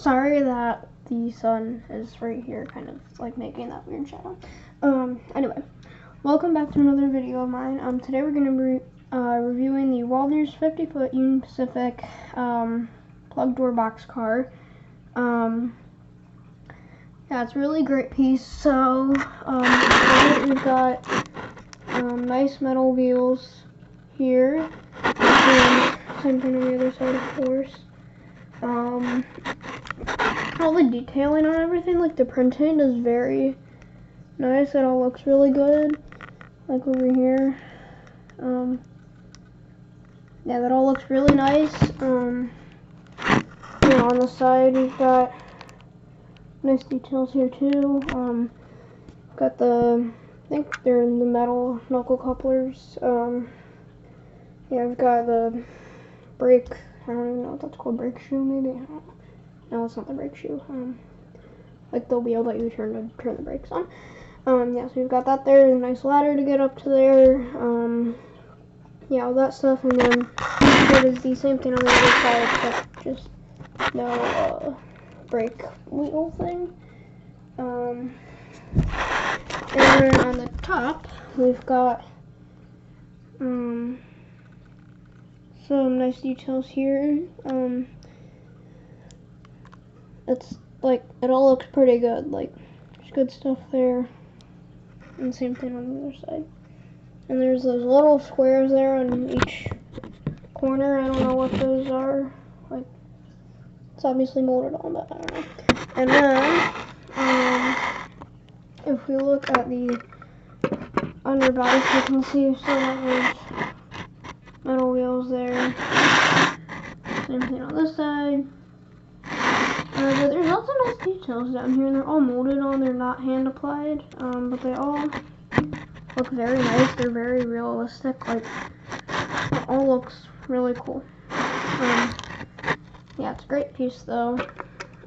Sorry that the sun is right here, kind of like making that weird shadow. Anyway, welcome back to another video of mine. Today we're going to be reviewing the Walthers 50-foot Union Pacific plug door box car. Yeah, it's a really great piece. So, we've got nice metal wheels here. And same thing on the other side, of course. All the detailing on everything, like the printing, is very nice. It all looks really good. Like over here. Yeah, that all looks really nice. On the side we've got nice details here too. Got the, I think they're the metal knuckle couplers. Yeah, I've got the brake, I don't even know what that's called, brake shoe maybe? I don't know. No, it's not the brake shoe. Like the wheel that you turn the brakes on. Yeah, so we've got that there, a nice ladder to get up to there. Yeah, all that stuff, and then it is the same thing on the other side, except just no brake wheel thing. And then on the top, we've got some nice details here. It's like, it all looks pretty good, like there's good stuff there, and same thing on the other side. And there's those little squares there on each corner. I don't know what those are, like it's obviously molded on, but I don't know. And then if we look at the underbody, you can see some of those metal wheels there. Same thing on this side. But there's lots of nice details down here, and they're all molded on. They're not hand applied, but they all look very nice. They're very realistic. Like, it all looks really cool. Yeah, it's a great piece though.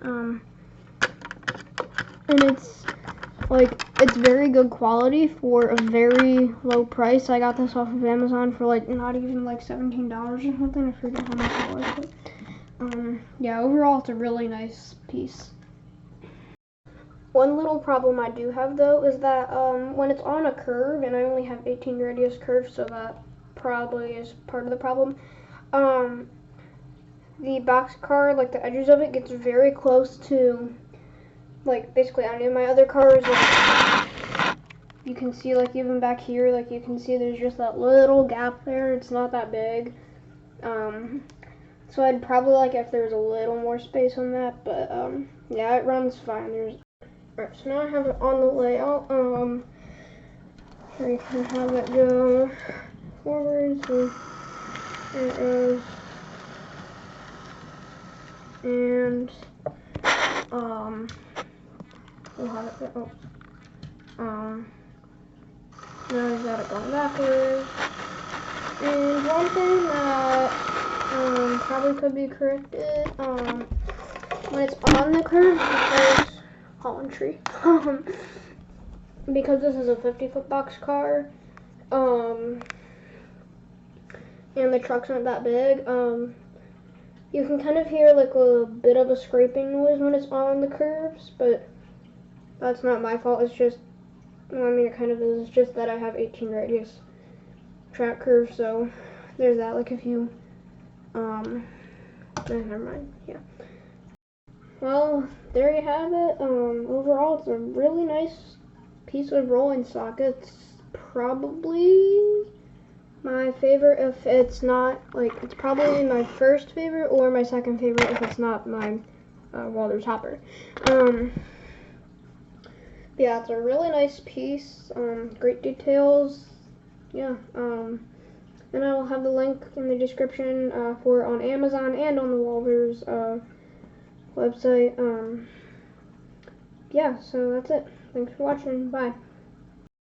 And it's very good quality for a very low price. I got this off of Amazon for like not even like $17 or something. I forget how much it was, but yeah, overall it's a really nice piece. One little problem I do have though is that when it's on a curve, and I only have 18 radius curve, so that probably is part of the problem. The Boxcar, like the edges of it, gets very close to, like, basically any of my other cars. Like, you can see, like, even back here, like, you can see there's just that little gap there. It's not that big. So I'd probably like if there's a little more space on that, but yeah, it runs fine. Alright, so now I have it on the layout. I can have it go forward, so there it is. And we'll have it go. Now we've got it going backwards. And one thing that probably could be corrected, when it's on the curve, because Holland tree, because this is a 50-foot box car, and the truck's not that big, you can kind of hear like a bit of a scraping noise when it's on the curves, but that's not my fault. It's just, well, I mean, it kind of is. It's just that I have 18 radius track curve, so there's that. Like if you, never mind, yeah. Well, there you have it. Overall, it's a really nice piece of rolling stock. It's probably my favorite if it's not, like, it's probably my first favorite or my second favorite if it's not my Walthers hopper. Yeah, it's a really nice piece. Great details. Yeah. And I will have the link in the description for it on Amazon and on the Walthers website. Yeah, so that's it. Thanks for watching. Bye.